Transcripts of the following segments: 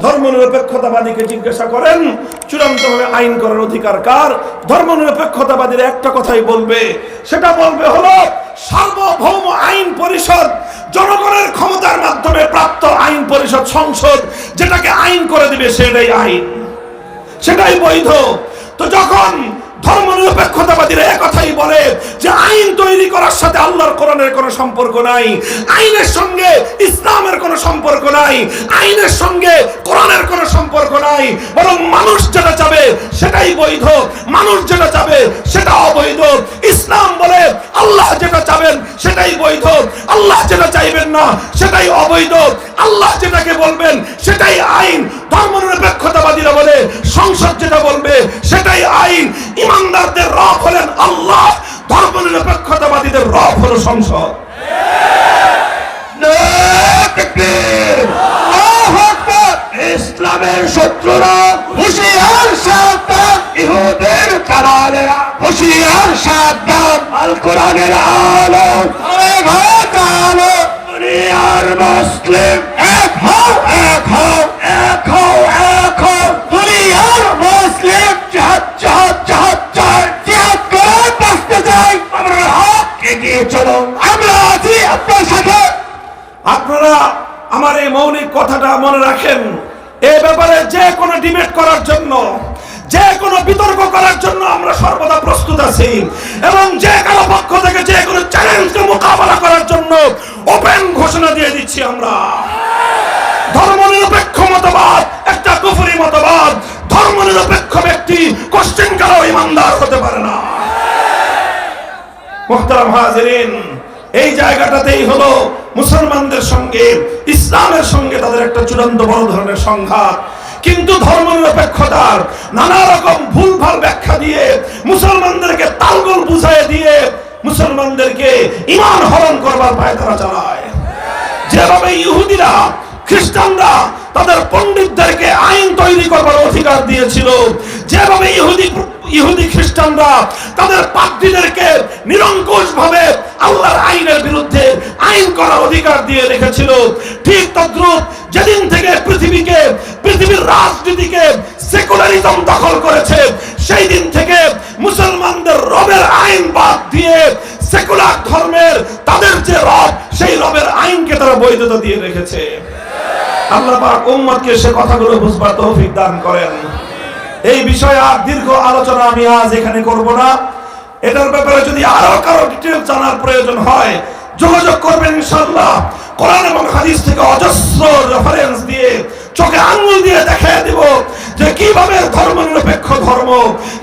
ধর্মনিরপেক্ষতাবাদীকে জিজ্ঞাসা করেন চূড়ান্তভাবে আইন করার অধিকার কার? ধর্মনিরপেক্ষতাবাদীরা একটা কথাই বলবে, সেটা বলবে হলো সার্বভৌম আইন পরিষদ, জনগণের ক্ষমতার মাধ্যমে প্রাপ্ত আইন পরিষদ, সংসদ যেটাকে আইন করে দিবে সেটাই আইন, সেটাই বৈধ। তো যখন ধর্মনিরপেক্ষতাবাদীরা একথাই বলে যে আইন তৈরি করার সাথে আল্লাহর কোরআনের কোনো সম্পর্ক নাই, আইনের সঙ্গে ইসলামের কোনো সম্পর্ক নাই, আইনের সঙ্গে কোরআনের কোনো সম্পর্ক নাই, বরং মানুষ যেটা চাবে সেটাই বৈধ, মানুষ যেটা চাবে সেটা অবৈধ। ইসলাম বলে আল্লাহ যেটা চাবেন সেটাই বৈধ, আল্লাহ যেটা চাইবেন না সেটাই অবৈধ, আল্লাহ যেটাকে বলবেন সেটাই আইন। ধর্মনিরপেক্ষতাবাদীরা বলে সংসদ যেটা বলবে সেটাই আইন। ইমানদারদের রব হলেন আল্লাহ, ধর্মনিরপেক্ষতাবাদীদের রব হলো সংসদ। ইসলামের শত্রুরা হুঁশিয়ার সাবধান, ইহুদের কারালেরা হুঁশিয়ার সাবধান, আল কোরআনের আলো আলো, দুনিয়ার মুসলিম এক হও, এক হও, এক হও, এক হও, দুনিয়ার মুসলিম জাহাদ জাহাদ জাহাদ চায়, জিহাদ করে বাঁচতে চাই, আমরা হক এগিয়ে চলো, আমরা আছি আপনার সাথে। আপনারা আমার এই মৌলিক কথাটা মনে রাখেন, এই ব্যাপারে যে কোনো ডিবেট করার জন্য, যে কোনো বিতর্ক করার জন্য আমরা সর্বদা প্রস্তুত আছি, এবং যে কারো পক্ষ থেকে যে কোনো চ্যালেঞ্জকে মোকাবেলা করার জন্য ওপেন ঘোষণা দিয়ে দিচ্ছি আমরা। ধর্মনিরপেক্ষ মতবাদ একটা কুফরি মতবাদ, ধর্মনিরপেক্ষ ব্যক্তি কোশ্চেন কারো ইমানদার হতে পারে না। মুহতারাম হাজিরিন, এই জায়গাটাতেই হলো মুসলমানদের সঙ্গে ইসলামের সঙ্গে তাদের একটা চূড়ান্ত বড় ধরনের সংঘাত। কিন্তু ধর্মনিরপেক্ষতার নানা রকম ভুলভাল ব্যাখ্যা দিয়ে মুসলমানদেরকে তালগোল বুঝায় দিয়ে মুসলমানদেরকে ঈমান হরণ করবার পায়তারা চালায়। যেভাবে ইহুদিরা খ্রিস্টানরা তাদের পণ্ডিতদেরকে আইন তৈরি করবার অধিকার দিয়েছিল, যেভাবে ইহুদি খ্রিস্টানরা তাদের পাদ্রীদেরকে নিরঙ্কুশ ভাবে আল্লাহর আইনের বিরুদ্ধে আইন করার অধিকার দিয়ে রেখেছিল, ঠিক তদ্রুপ যেদিন থেকে পৃথিবীর রাজনীতিকে সেকুলারিজম দখল করেছে, সেই দিন থেকে মুসলমানদের রবের আইন বাদ দিয়ে সেকুলার ধর্মের তাদের যে রব, সেই রবের আইনকে তারা বৈধতা দিয়ে রেখেছে। আল্লাহ পাক উম্মতকে সে কথাগুলো বুঝবার তৌফিক দান করেন। এই বিষয়ে আর দীর্ঘ আলোচনা আমি আজ এখানে করব না। এটার ব্যাপারে যদি আরো কারো ডিটেইল জানার প্রয়োজন হয় যোগাযোগ করবেন ইনশাআল্লাহ। কোরআন এবং হাদিস থেকে অজস্র রেফারেন্স দিয়ে চোখে আঙ্গুল দিয়ে দেখিয়ে দেব যে কিভাবে ধর্মনিরপেক্ষ ধর্ম,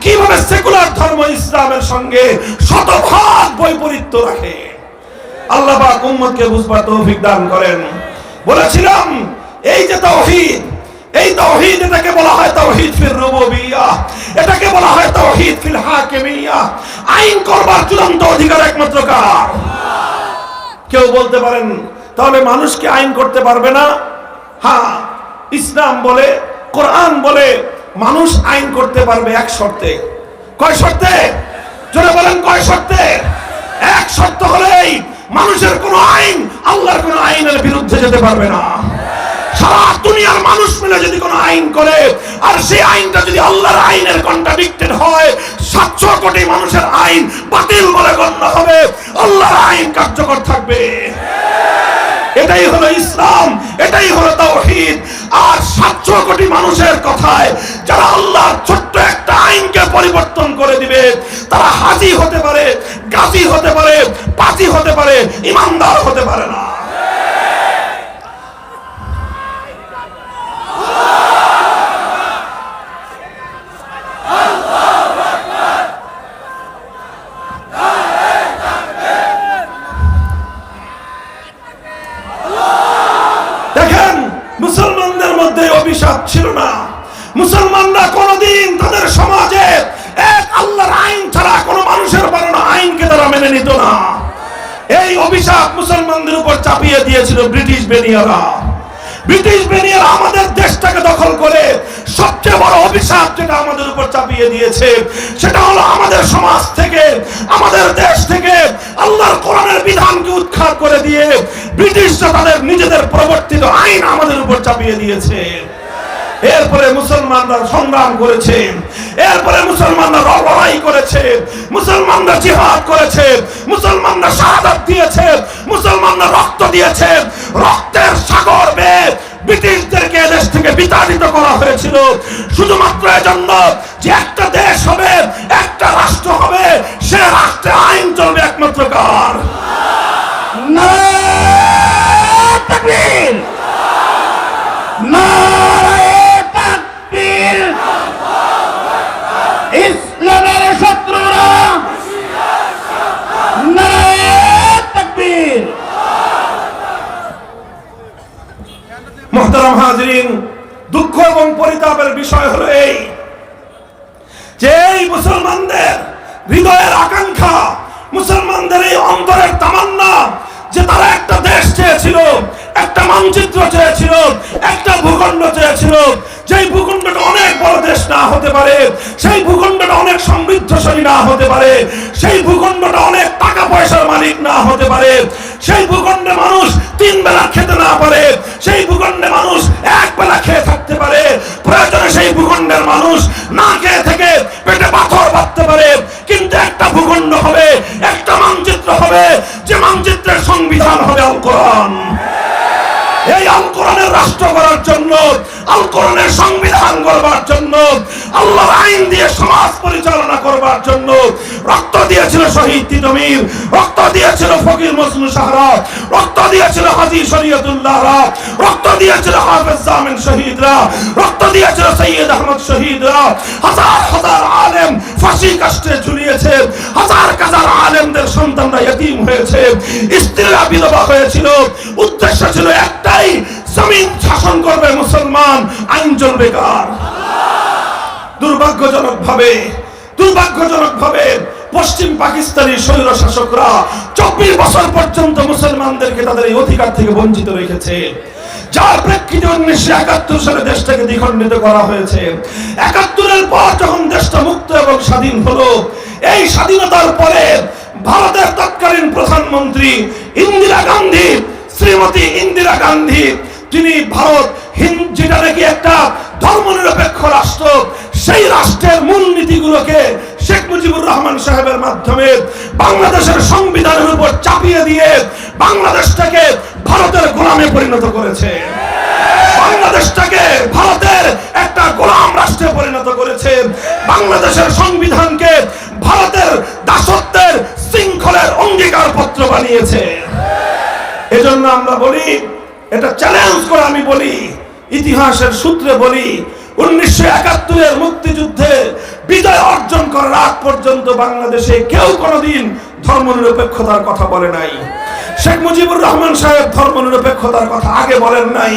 কিভাবে সেকুলার ধর্ম ইসলামের সঙ্গে শতভাগ বৈপরীত্য রাখে। আল্লাহ পাক উম্মতকে বুঝবার তৌফিক দান করেন। বলেছিলাম এই যে তাওহীদ, এই তাওহীদ এটাকে বলা হয় তাওহীদ ফির রুবুবিয়্যাহ, এটাকে বলা হয় তাওহীদ ফিল হাকিমিয়্যাহ। আইন করবার চূড়ান্ত অধিকার একমাত্র কার? কেউ বলতে পারেন তাহলে মানুষকে আইন করতে পারবে না? হ্যাঁ, ইসলাম বলে, কোরআন বলে মানুষ আইন করতে পারবে এক শর্তে। কয় শর্তে? জোরে বলেন কয় শর্তে? এক শর্ত হলেই মানুষের কোন আইন আল্লাহর কোন আইনের বিরুদ্ধে যেতে পারবে না। সারা দুনিয়ার মানুষ মিলে যদি কোন আইন করে আর সেই আইনটা যদি আল্লাহর আইনের কন্ট্রাডিক্টেড হয়, 700 কোটি মানুষের আইন বাতিল বলে গণ্য হবে, আল্লাহর আইন কার্যকর থাকবে। এটাই হলো ইসলাম, এটাই হলো তাওহীদ। আর 700 কোটি মানুষের কথায় যারা আল্লাহর ছোট্ট একটা আইনকে পরিবর্তন করে দিবে, তারা হাজি হতে পারে, গাজী হতে পারে, পাজি হতে পারে, ইমানদার হতে পারে না। মুসলমানদের মধ্যে অভিশাপ ছিল না। মুসলমানরা কোনদিন তাদের সমাজে এক আল্লাহর আইন ছাড়া কোন মানুষের বানানো আইনকে তারা মেনে নিত না। এই অভিশাপ মুসলমানদের উপর চাপিয়ে দিয়েছিল ব্রিটিশ বেনিয়ারা। ব্রিটিশ বেনিয়ারা আমাদের দেশটাকে দখল করে সবচেয়ে বড় অভিশাপ যেটা আমাদের উপর চাপিয়ে দিয়েছে সেটা হলো আমাদের সমাজ থেকে, আমাদের দেশ থেকে আল্লাহর কোরআনের বিধানকে উৎখাত করে দিয়ে ব্রিটিশরা তাদের নিজেদের প্রবর্তিত আইন আমাদের উপর চাপিয়ে দিয়েছে। এরপরে মুসলমানরা সংগ্রাম করেছে, এরপরে মুসলমানরা লড়াই করেছে, মুসলমানরা জিহাদ করেছে, মুসলমানরা শাহাদাত দিয়েছে, মুসলমানরা রক্ত দিয়েছে। রক্তের সাগর বেয়ে ব্রিটিশদেরকে দেশ থেকে বিতাড়িত করা হয়েছিল শুধুমাত্র এজন্য যে একটা দেশ হবে, একটা রাষ্ট্র হবে, সে রাষ্ট্রে আইন চলবে একমাত্র কার? নারায়ে তাকবীর, নারায়ে তাকবীর। ইসলামের শত্রুরা নারায়ে তাকবীর। মুহতারাম হাজিরিন, দুঃখ এবং পরিতাপের বিষয় হলো এই যে এই মুসলমানদের হৃদয়ের আকাঙ্ক্ষা, মুসলমানদের এই অন্তরের তামান্না যে তারা একটা দেশ চেয়েছিল, একটা মানচিত্র চেয়েছিল, একটা ভূখণ্ড চেয়েছিল, যেই ভূখণ্ডটা অনেক বড় দেশ না হতে পারে, সেই ভূখণ্ডটা অনেক সমৃদ্ধশালী না হতে পারে, সেই ভূখণ্ডটা অনেক টাকা পয়সার মালিক না হতে পারে, সেই ভূখণ্ডে মানুষ 3 বেলা খেতে না পারে, সেই ভূখণ্ডে মানুষ 1 বেলা খেয়ে থাকতে পারে, প্রয়োজনে সেই ভূখণ্ডের মানুষ না খেয়ে থেকে পেটে পাথর বাঁধতে পারে, কিন্তু একটা ভূখণ্ড হবে, একটা মানচিত্র হবে, যে মানচিত্রের সংবিধান হবে আল কোরআন। এই আল কোরআনের রাষ্ট্র করার জন্য, আল কোরআনের সংবিধান করবার জন্য, আল্লাহর আইন দিয়ে সমাজ পরিচালনা করবার জন্য রক্ত দিয়েছিল শহীদ তিতুমীর, রক্ত দিয়েছিল ফকির মজনু সাহরা, রক্ত দিয়েছিল হাজী শরীয়তুল্লাহরা, রক্ত দিয়েছিল হাফেজ জামিন শহীদরা, রক্ত দিয়েছিল সৈয়দ আহমদ শহীদরা। হাজার হাজার আলেম ফাঁসি কাস্টে ঝুলিয়েছে, হাজার হাজার আলেমদের সন্তানরা ইতিম হয়েছে, স্ত্রীরা বিধবা হয়েছিল। উদ্দেশ্য ছিল একটাই, জমিন শাসন করবে মুসলমান, আইন চলবে কার? দুর্ভাগ্যজনক ভাবে পশ্চিম পাকিস্তানি স্বৈর শাসকরা 24 বছর পর্যন্ত মুসলমানদেরকে তাদের এই অধিকার থেকে বঞ্চিত রেখেছে, যার প্রেক্ষিতে 1971 সালে দেশটাকে দ্বিখণ্ডিত করা হয়েছে। 71-এর পর যখন দেশটা মুক্ত এবং স্বাধীন হলো, এই স্বাধীনতার পরে ভারতের তৎকালীন প্রধানমন্ত্রী ইন্দিরা গান্ধী, শ্রীমতী ইন্দিরা গান্ধী, তিনি ভারত যেটা নাকি একটা ধর্মনিরপেক্ষ রাষ্ট্র, সেই রাষ্ট্রের মূলনীতিগুলোকে শেখ মুজিবুর রহমান সাহেবের মাধ্যমে বাংলাদেশের সংবিধানের উপর চাপিয়ে দিয়ে বাংলাদেশটাকে ভারতের গোলামে পরিণত করেছে, বাংলাদেশটাকে ভারতের একটা গোলাম রাষ্ট্রে পরিণত করেছে, বাংলাদেশের সংবিধানকে ভারতের দাসত্বের শৃঙ্খলের অঙ্গীকারপত্র বানিয়েছে। এজন্য আমরা বলি, এটা চ্যালেঞ্জ করে আমি বলি, ইতিহাসের সূত্রে বলি, 1971-এর মুক্তিযুদ্ধে বিজয় অর্জন করার আগ পর্যন্ত বাংলাদেশে কেউ কোনোদিন ধর্মনিরপেক্ষতার কথা বলে নাই। শেখ মুজিবুর রহমান সাহেব ধর্মনিরপেক্ষতার কথা আগে বলেন নাই,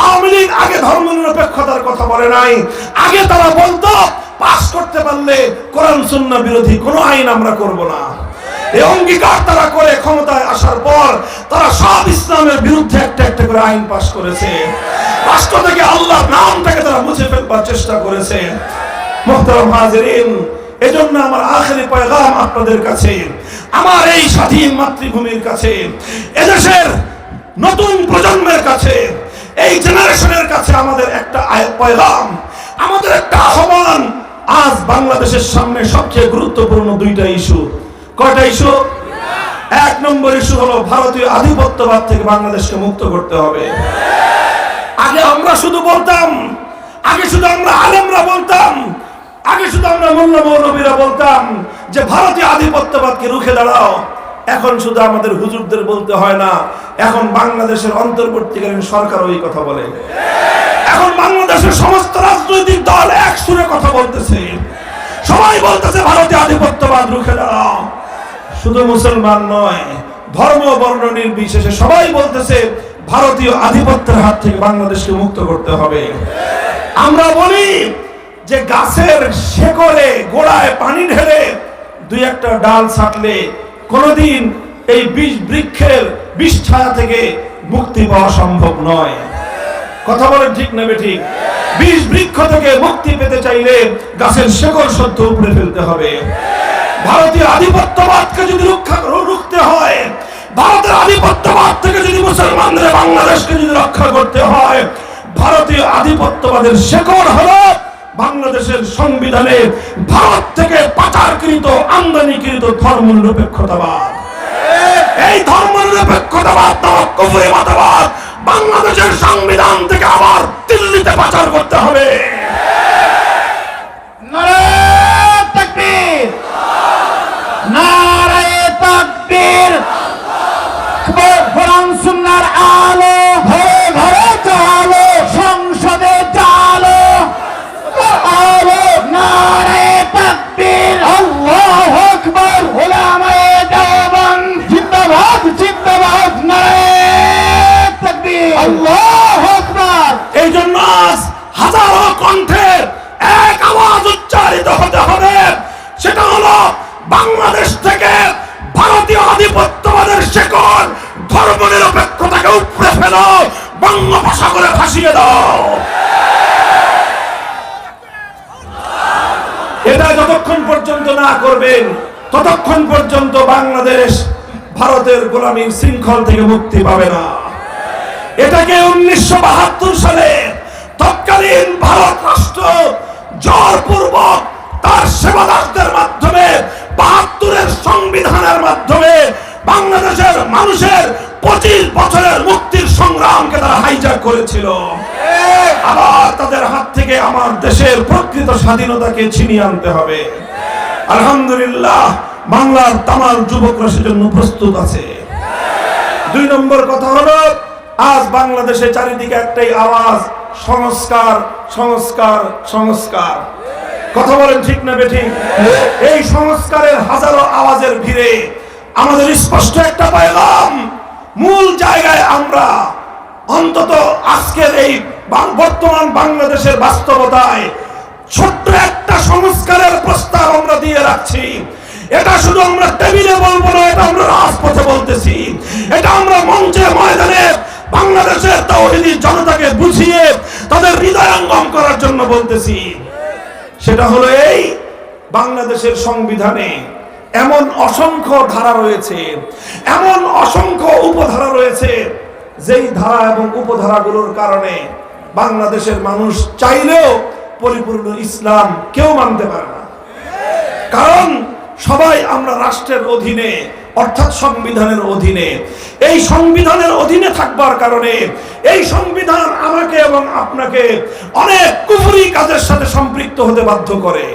আওয়ামী লীগ আগে ধর্মনিরপেক্ষতার কথা বলে নাই। আগে তারা বলতো পাস করতে পারলে কোরআন সুন্নাহ বিরোধী কোনো আইন আমরা করব না। এই অঙ্গীকার তারা করে ক্ষমতায় আসার পর তারা সব ইসলামের বিরুদ্ধে একটা একটা করে আইন পাস করেছে, রাষ্ট্র থেকে আল্লাহর নামটাকে তারা মুছে ফেলবার চেষ্টা করেছে। মুহতারাম হাজিরিন, এজন্য আমার আখেরি পয়গাম আপনাদের কাছে, আমার এই স্বাধীন মাতৃভূমির কাছে, এদেশের নতুন প্রজন্মের কাছে, এই জেনারেশনের কাছে আমাদের একটা পয়গাম, আমাদের একটা আহ্বান। আজ বাংলাদেশের সামনে সবচেয়ে গুরুত্বপূর্ণ 2টা ইস্যু। কয়টা ইস্যু? 1 নম্বর ইস্যু হলো ভারতীয় আধিপত্যবাদ থেকে বাংলাদেশকে মুক্ত করতে হবে। আগে আমরা শুধু বলতাম, আগে শুধু আমরা আলেমরা বলতাম, আগে শুধু আমরা মোল্লা মৌলবীরা বলতাম যে ভারতীয় আধিপত্যবাদকে রুখে দাঁড়াও। এখন শুধু আমাদের হুজুরদের বলতে হয় না, এখন বাংলাদেশের অন্তর্বর্তীকালীন সরকার ওই কথা বলে। এখন বাংলাদেশের সমস্ত রাজনৈতিক দল এক সুরে কথা বলতেছে, সবাই বলতেছে ভারতীয় আধিপত্যবাদ রুখে দাঁড়াও। শুধু মুসলমান নয়, ধর্ম বর্ণ নির্বিশেষে সবাই বলতেছে ভারতীয় আধিপত্যের হাত থেকে বাংলাদেশকে মুক্ত করতে হবে। আমরা বলি যে গাছের শেকড়ে গোড়ায় পানি ঢেলে 2-1টা ডাল ছাঁটলে কোনোদিন এই বৃক্ষের বিষ ছায়া থেকে মুক্তি পাওয়া সম্ভব নয়। কথা বলেন ঠিক না বেঠিক? বিষ বৃক্ষ থেকে মুক্তি পেতে চাইলে গাছের শেকড় সদ্য উপড়ে ফেলতে হবে। ভারতীয় আধিপত্যবাদকে যদি রুখতে হয়, ভারতের আধিপত্যবাদ থেকে যদি মুসলমানদের বাংলাদেশকে যদি রক্ষা করতে হয়, ভারতীয় আধিপত্যবাদের শেকড় হলো বাংলাদেশের সংবিধানে ভারত থেকে পাচারকৃত আমদানিকৃত ধর্মনিরপেক্ষতাবাদ। এই ধর্মনিরপেক্ষতাবাদ কুফরি মতবাদ বাংলাদেশের সংবিধান থেকে আবার দিল্লিতে পাচার করতে হবে। নারায়ে তাকবীর, নারায়ে তাকবীর। কোরআন সুন্নাহর আলো ঘরে ঘরে চালো, সংসদে চালো আলো। নারায়ে তাকবীর, আল্লাহু আকবার। উলামায়ে দেওবন্দ জিন্দাবাদ জিন্দাবাদ। নারায়ে তাকবীর, আল্লাহু আকবার। এই জন্য আজ হাজারো কণ্ঠের এক আওয়াজ উচ্চারিত হতে হবে, সেটা হলো বাংলাদেশ থেকে ভারতীয় আধিপত্যবাদের শেকড় ধর্মনিরপেক্ষতাকে উপড়ে ফেলো, বঙ্গোপসাগরে ভাসিয়ে দাও। এটা যতক্ষণ পর্যন্ত না করবেন ততক্ষণ পর্যন্ত বাংলাদেশ ভারতের গোলামীর শৃঙ্খল থেকে মুক্তি পাবে না। এটাকে 1972 সালে তৎকালীন ভারত রাষ্ট্র জোরপূর্বক তার সেবাদাসদের মাধ্যমে 72-এর সংবিধানের মাধ্যমে বাংলাদেশের মানুষের 25 বছরের মুক্তির সংগ্রামকে তারা হাইজ্যাক করেছিল। আবার তাদের হাত থেকে আমার দেশের প্রকৃত স্বাধীনতাকে ছিনিয়ে আনতে হবে। আলহামদুলিল্লাহ, বাংলার তামাম যুবকরা সেজন্য প্রস্তুত আছে। 2 নম্বর কথা হলো, আজ বাংলাদেশে চারিদিকে একটাই আওয়াজ, সংস্কার সংস্কার সংস্কার। কথা বলেন ঠিক না বেঠিক? এই সংস্কারের হাজারো আওয়াজের ভিড়ে আমাদের স্পষ্ট একটা পেলাম, মূল জায়গায় আমরা অন্তত আজকের এই বর্তমান বাংলাদেশের বাস্তবতায় ছোট্ট একটা সংস্কারের প্রস্তাব আমরা দিয়ে রাখছি। এটা শুধু আমরা টেবিলে বলবো না, এটা আমরা রাজপথে বলতেছি, এটা আমরা মঞ্চে ময়দানে বাংলাদেশের তাওহীদি জনতাকে বুঝিয়ে তাদের হৃদয়ঙ্গম করার জন্য বলতেছি। সেটা হলো এই, বাংলাদেশের সংবিধানে এমন অসংখ্য ধারা রয়েছে, এমন অসংখ্য উপধারা রয়েছে, যেই ধারা এবং উপধারাগুলোর কারণে বাংলাদেশের মানুষ চাইলেও পরিপূর্ণ ইসলাম কেউ মানতে পারে না। কারণ সবাই আমরা রাষ্ট্রের অধীনে, অর্থাৎ সংবিধানের অধীনে। এই সংবিধানের অধীনে থাকবার কারণে এই সংবিধান আমাকে এবং আপনাকে অনেক কুফরি কাজের সাথে সম্পৃক্ত হতে বাধ্য করে।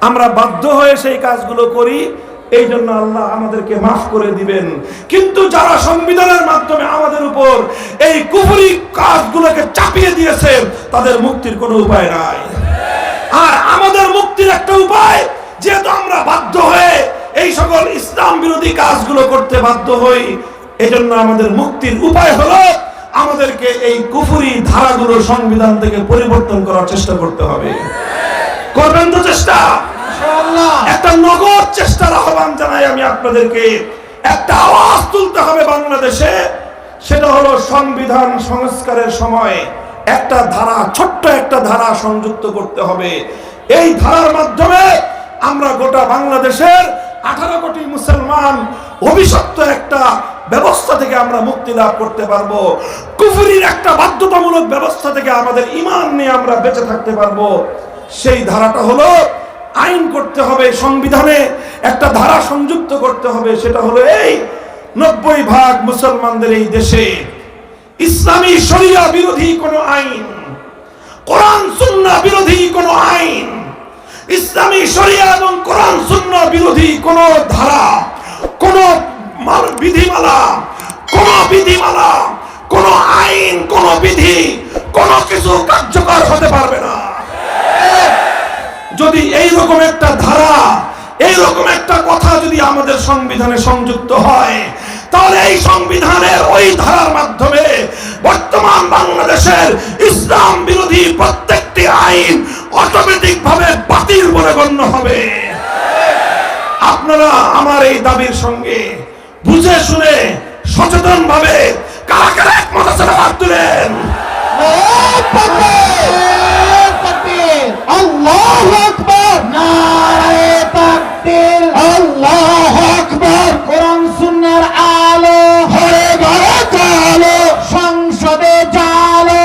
আমরা বাধ্য হয়ে সেই কাজগুলো করি, এই জন্য আল্লাহ আমাদেরকে মাফ করে দিবেন। কিন্তু যারা সংবিধানের মাধ্যমে আমাদের উপর এই কুফরি কাজগুলোকে চাপিয়ে দিয়েছে, তাদের মুক্তির কোনো উপায় নাই। আর আমাদের মুক্তির একটা উপায়, যেহেতু আমরা বাধ্য হয়ে এই সকল ইসলাম বিরোধী কাজগুলো করতে বাধ্য হই, এজন্য আমাদের মুক্তির উপায় হলো আমাদেরকে এই কুফরি ধারাগুলো সংবিধান থেকে পরিবর্তন করার চেষ্টা করতে হবে। করবেন তো চেষ্টা? একটা নগদ চেষ্টার আহ্বান জানাই আমি আপনাদেরকে। একটা আওয়াজ তুলতে হবে বাংলাদেশে, সেটা হলো সংবিধান সংস্কারের সময় একটা ধারা, ছোট্ট একটা ধারা সংযুক্ত করতে হবে। এই ধারার মাধ্যমে আমরা গোটা বাংলাদেশের 18 কোটি মুসলমান অভিশপ্ত একটা ব্যবস্থা থেকে আমরা মুক্তি লাভ করতে পারবো। কুফরির একটা বাধ্যতামূলক ব্যবস্থা থেকে আমাদের ঈমান নিয়ে আমরা বেঁচে থাকতে পারবো। সেই ধারাটা হলো, আইন করতে হবে, সংবিধানে একটা ধারা সংযুক্ত করতে হবে। সেটা হলো এই, 90% মুসলমানদের এই দেশে ইসলামী শরিয়া বিরোধী কোনো আইন, কোরআন সুন্নাহ বিরোধী কোনো আইন, ইসলামী শরিয়া এবং কোরআন সুন্নাহ বিরোধী কোন ধারা, কোন বিধিমালা, কোন আইন, কোন বিধি, কোন কিছু কার্যকর হতে পারবে না। যদি এইরকম একটা ধারা, এইরকম একটা কথা যদি আমাদের সংবিধানে সংযুক্ত হয়, তাহলে এই সংবিধানের ওই ধারার মাধ্যমে বর্তমান বাংলাদেশের ইসলাম বিরোধী প্রত্যেকটি আইন অটোমেটিক ভাবে বাতিল বলে গণ্য হবে। আপনারা আমার এই দাবির সঙ্গে বুঝে শুনে সচেতন ভাবে কারা কারা একমত আছেন হাত তুলেন। আল্লাহু আকবার, নারায়ে তাকবীর, আল্লাহু আকবার। কোরআন সুন্নাহর আলো ঘরে ঘরে চালো, সংসদে চালো।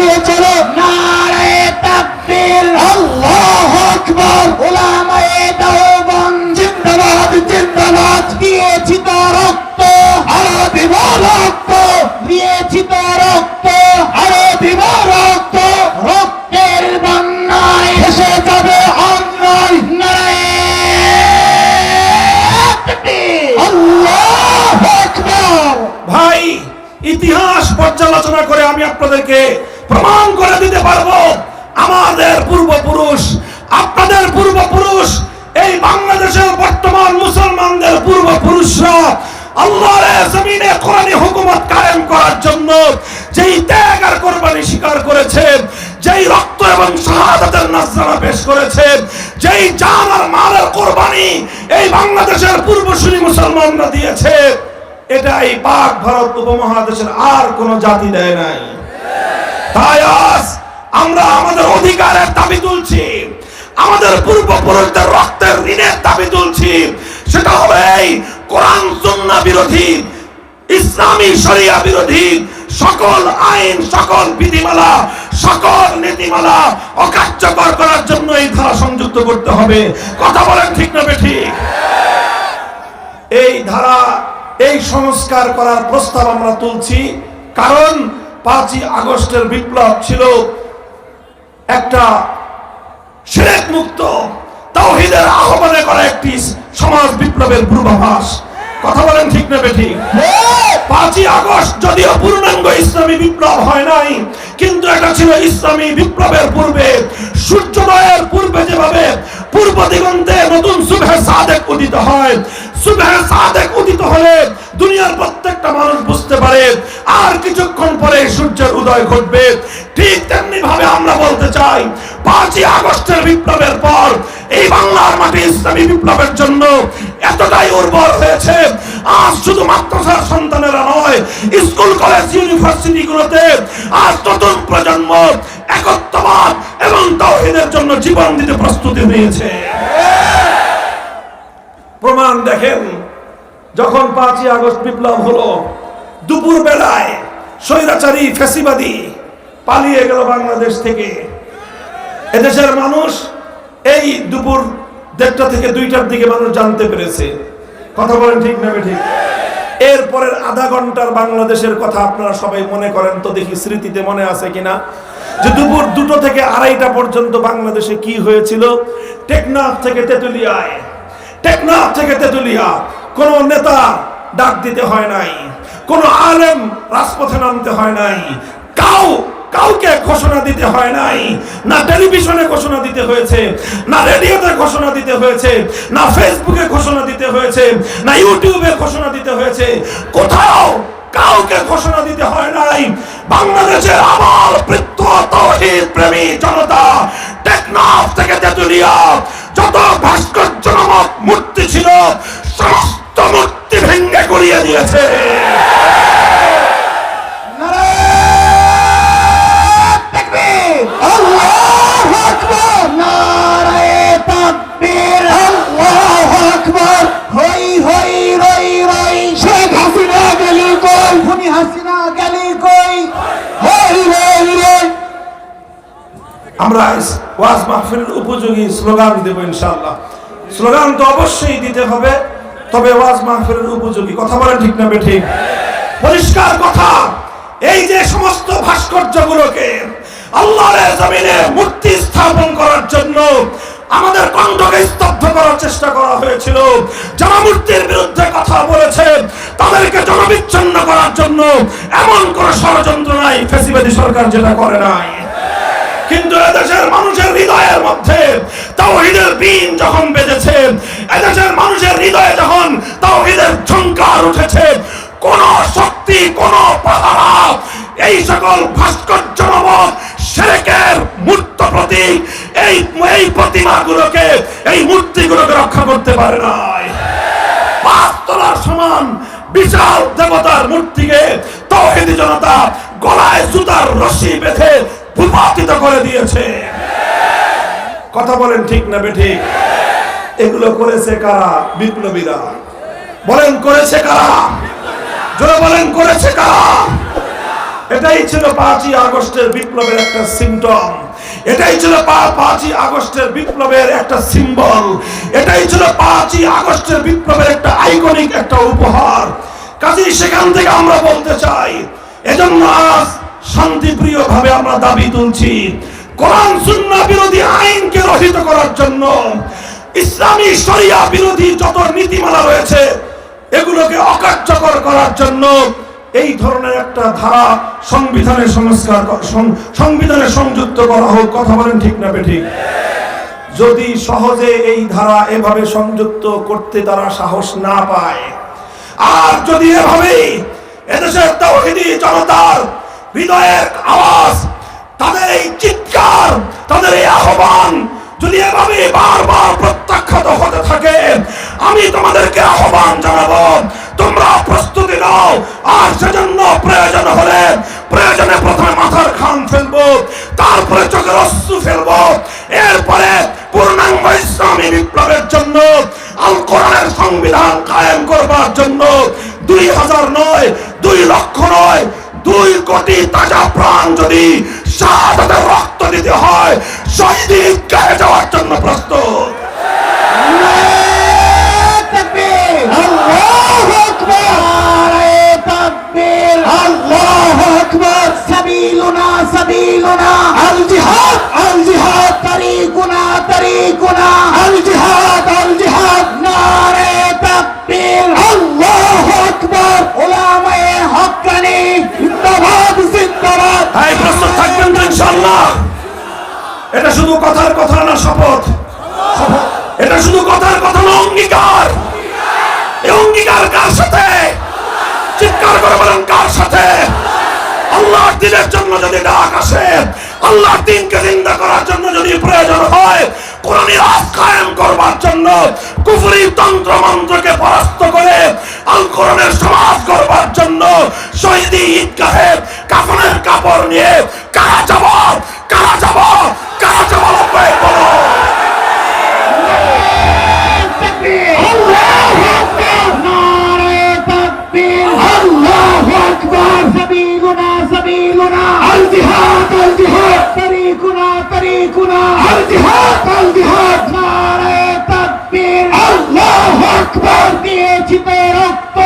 এগিয়ে চলো। নারে তাকবীর, আল্লাহু আকবার। উলামায়ে দেওবন্দ জিন্দাবাদ জিন্দাবাদ। দিয়েছি তো রক্ত, আরো দিব রক্ত। দিয়েছি তো রক্ত, আরো দিব রক্ত। রক্তের বন্যায় ভেসে যাবে অন্যায়। নারে তাকবীর, আল্লাহু আকবার। ভাই, ইতিহাস পর্যালোচনা করে আমি আপনাদেরকে প্রমাণ করে দিতে পারবো আমাদের পূর্বপুরুষ, আপনাদের পূর্বপুরুষ, এই বাংলাদেশের বর্তমান মুসলমানদের পূর্বপুরুষরা আল্লাহর জমিনে কোরআনী হুকুমত কায়েম করার জন্য যেই ত্যাগ আর কোরবানি স্বীকার করেছে, যেই রক্ত এবং শাহাদাতের নজরানা পেশ করেছে, যেই জান আর মালের কোরবানি এই বাংলাদেশের পূর্বসূরি মুসলমানরা দিয়েছে, এটা এই পাক ভারত উপমহাদেশের আর কোন জাতি দেয় নাই। তাই আজ আমরা আমাদের অধিকারের দাবি তুলছি, আমাদের পূর্বপুরুষদের রক্তের ঋণের দাবি তুলছি। সেটা হবে এই কোরআন সুন্নাহ বিরোধী, ইসলামী শরিয়া বিরোধী সকল আইন, সকল বিধিমালা, সকল নীতিমালা অকার্যকর করার জন্য এই ধারা সংযুক্ত করতে হবে। কথা বলেন ঠিক না বেঠিক? এই ধারা, এই সংস্কার করার প্রস্তাব আমরা তুলছি কারণ 5ই আগস্টের বিপ্লব ছিল একটা শিরক মুক্ত তাওহীদের আহ্বানে করা একটি সমাজ বিপ্লবের পূর্বাভাস। কথা বলেন ঠিক না বেঠিক? 5ই আগস্ট যদিও পূর্ণাঙ্গ ইসলামী বিপ্লব হয় নাই, কিন্তু এটা ছিল ইসলামী বিপ্লবের পূর্বে, সূর্যোদয়ের পূর্বে যেভাবে পূর্ব দিগন্তে নতুন সুবহে সাদেক উদিত হয়, সুবহে সাদেক উদিত হলে দুনিয়ার প্রত্যেকটা মানুষ বুঝতে পারে আর কিছুক্ষণ পরে সূর্যের উদয় ঘটবে। ঠিক তেমনি ভাবে আমরা বলতে চাই 5ই আগস্টের বিপ্লবের পর এই বাংলার মাটি ইসলামী বিপ্লবের জন্য এতটাই উর্বর হয়েছে, আজ শুধু মাদ্রাসার সন্তানেরা নয়, স্কুল কলেজ ইউনিভার্সিটি গুলোতে আজ নতুন প্রজন্ম একত্ববাদ এবং তাওহীদের জন্য জীবন দিতে প্রস্তুতি নিয়েছে। প্রমাণ দেখেন, যখন 5ই আগস্ট বিপ্লব হলো, দুপুর বেলায় স্বৈরাচারী ফ্যাসিবাদী পালিয়ে গেল বাংলাদেশ থেকে। এদেশের মানুষ এই দুপুর 1:30 থেকে 2টার দিকে মানুষ জানতে পেরেছে। কথা বলেন ঠিক না ঠিক? এরপরের আধা ঘন্টার বাংলাদেশের কথা আপনারা সবাই মনে করেন তো দেখি, স্মৃতিতে মনে আছে কিনা, যে দুপুর 2টো থেকে 2:30টা পর্যন্ত বাংলাদেশে কি হয়েছিল। টেকনাফ থেকে তেতুলিয়ায়, টেকনাফ থেকে তেতুলিয়া কোন নেতা ডাক দিতে হয় নাই, কোন আলেম রাজপথে নামতে হয় নাই, কাউকে ঘোষণা দিতে হয় নাই, না টেলিভিশনে ঘোষণা দিতে হয়েছে, না রেডিওতে ঘোষণা দিতে হয়েছে, না ফেসবুকে ঘোষণা দিতে হয়েছে, না ইউটিউবে ঘোষণা দিতে হয়েছে, কোথাও কাউকে ঘোষণা দিতে হয় নাই। বাংলাদেশের আবাল বৃদ্ধ তাওহীদ প্রেমী জনতা টেকনাফ থেকে তেতুলিয়া যত ভাস্কর্য নামক মূর্তি ছিল সমস্ত মূর্তি ভেঙে গড়িয়ে দিয়েছে। আল্লাহু আকবার, নারে তাকবীর, আল্লাহু আকবার। হই হই রই রই, শেখ হাসিনা গেলি কই, খুনি হাসিনা গেলি কই, হই রই রই। আমরা ওয়াজ মাহফিলের উপযোগী স্লোগান দেব ইনশাআল্লাহ। স্লোগান তো অবশ্যই দিতে হবে, তবে ওয়াজ মাহফিলের উপযোগী। কথা বলেন ঠিক না বেঠিক? পরিষ্কার কথা, এই যে সমস্ত ভাস্কর্যগুলোকে আল্লাহর জমিনে মূর্তি স্থাপন করার জন্য আমাদের কণ্ঠকে স্তব্ধ করার চেষ্টা করা হয়েছিল, যারা মূর্তির বিরুদ্ধে কথা বলেছে তাদেরকে জনবিচ্ছিন্ন করার জন্য এমন কোন ষড়যন্ত্র নাই ফ্যাসিবাদী সরকার যেটা করে নাই। কিন্তু এদেশের মানুষের হৃদয়ের মধ্যে তাওহীদের বীণ যখন বেজেছে, এদেশের মানুষের হৃদয়ে যখন তাওহীদের ঝংকার উঠেছে, কোন শক্তি, কোন পাহারা এই সকল ভাস্কর্য নামক শিরকের মূর্ত প্রতীক, এই প্রতিমাগুলোকে, এই মূর্তিগুলোকে রক্ষা করতে পারে নাই। 5 তলার সমান বিশাল দেবতার মূর্তিকে তাওহীদি জনতা গলায় সুতার রশি বেঁধে ভূপাতিত করে দিয়েছে। কথা বলেন ঠিক না বেঠিক? এগুলো করেছে কারা? বিপ্লবীরা। বলেন করেছে কারা? জোরে বলেন করেছে কারা? এটাই ছিল 5ই আগস্টের বিপ্লবের একটা সিম্পটম, এটাই ছিল 5ই আগস্টের বিপ্লবের একটা সিম্বল, এটাই ছিল 5ই আগস্টের বিপ্লবের একটা আইকনিক একটা উপহার। কাজেই সেখান থেকে আমরা বলতে চাই, এজন্য আজ শান্তিপ্রিয় ভাবে আমরা দাবি তুলছি, কোরআন সুন্নাহ বিরোধী আইনকে রহিত করার জন্য, ইসলামী শরিয়া বিরোধী যত নীতিমালা রয়েছে এগুলোকে অকার্যকর করার জন্য এই ধরনের একটা ধারা সংবিধানে সংবিধানে সংযুক্ত করা হোক। কথা বলেন ঠিক না বেঠিক? যদি সহজে এই ধারা এভাবে সংযুক্ত করতে তারা সাহস না পায়, আর যদি এভাবেই এদেশের তাওহীদি জনতার হৃদয়ের আওয়াজ, তাদের এই চিৎকার, তাদের এই আহ্বান যদি এভাবে বারবার প্রত্যাখ্যাত হতে থাকে, আমি তোমাদেরকে আহ্বান জানাবো, তোমরা প্রস্তুতি নাও। আর সেজন্য প্রয়োজন হলে প্রয়োজনে প্রথমে মাথার ঘাম ফেলবো, তারপরে চোখের অশ্রু ফেলবো, এরপরে পূর্ণাঙ্গ ইসলামী বিপ্লবের জন্য, আল কোরআনের সংবিধান কায়েম করবার জন্য 2000 নয়, 2 লক্ষ নয়, 2 কোটি তাজা প্রাণ যদি শাহাদাতের রক্ত দিতে হয়, শহীদ ঈদগাহে যাওয়ার জন্য প্রস্তুত। আল্লাহু আকবার, তাকবীর, আল্লাহু আকবার, সাবিলুনা সাবিলুনা, আল জিহাদ আল জিহাদ, তারিকুনা তারিকুনা, আল জিহাদ আল জিহাদ, নারে তাকবীর, আল্লাহু আকবার, উলামায়ে হক্কানি জিন্দাবাদ জিন্দাবাদ। ভাই প্রস্তুত থাকবেন তো ইনশাআল্লাহ? এটা শুধু কথার কথা না, শপথ। এটা শুধু কথার কথা না, অঙ্গীকার। এই অঙ্গীকার কার সাথে? চিৎকার করে বলেন, কার সাথে? আল্লাহর দ্বীনের জন্য যদি ডাক আসে, আল্লাহর দ্বীনকে জিন্দা করার জন্য যদি প্রয়োজন হয়, কোরআনী রাজ কায়েম করবার জন্য, কুফরি তন্ত্র মন্ত্রকে পরাস্ত করে আল কোরআনের সমাজ করবার জন্য, শহীদি ঈদগাহে কাফনের কাপড় নিয়ে কারা যাব, কারা যাব, কারা যাব? লব্বাইক বলো। আল্লাহু আকবার, নারে তাকবীর, আল্লাহু আকবার, সাবিলুনা সাবিলুনা, আল জিহাদ আল জিহাদ, তারিকুনা তারিকুনা, আল জিহাদ আল জিহাদ, নারে তাকবীর, আল্লাহু আকবার। দিয়েছি তো রক্ত,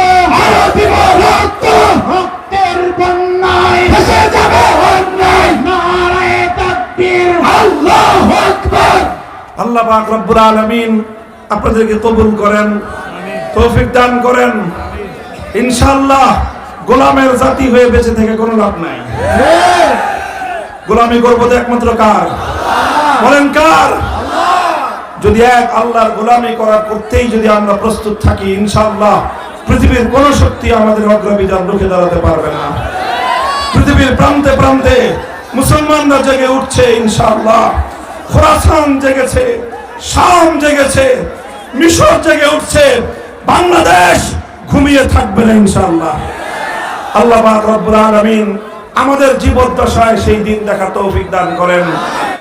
আরো দিব রক্ত, রক্তের বন্যায় ভেসে যাবে অন্যায়, নারে তাকবীর, আল্লাহু আকবার। আল্লাহ পাক রব্বুল আলামিন আপনাদেরকে কবুল করেন, তৌফিক দান করেন। ইনশাআল্লাহ গোলামের জাতি হয়ে বেঁচে থেকে কোনো লাভ নাই। গোলামি করবো তো একমাত্র কার? বলেন কার? যদি এক আল্লাহর গোলামি করার করতেই যদি আমরা প্রস্তুত থাকি, ইনশাআল্লাহ পৃথিবীর কোন শক্তি আমাদের অগ্রবিধান রুখে দাঁড়াতে পারবে না। পৃথিবীর প্রান্তে প্রান্তে মুসলমানরা জেগে উঠছে ইনশাআল্লাহ। খোরাসান জেগেছে, শাম জেগেছে, মিশর জেগে উঠছে, বাংলাদেশ ঘুমিয়ে থাকবে না ইনশাআল্লাহ। আল্লাহ পাক রব্বুল আলামিন আমাদের জীবদ্দশায় সেই দিন দেখার তৌফিক দান করেন।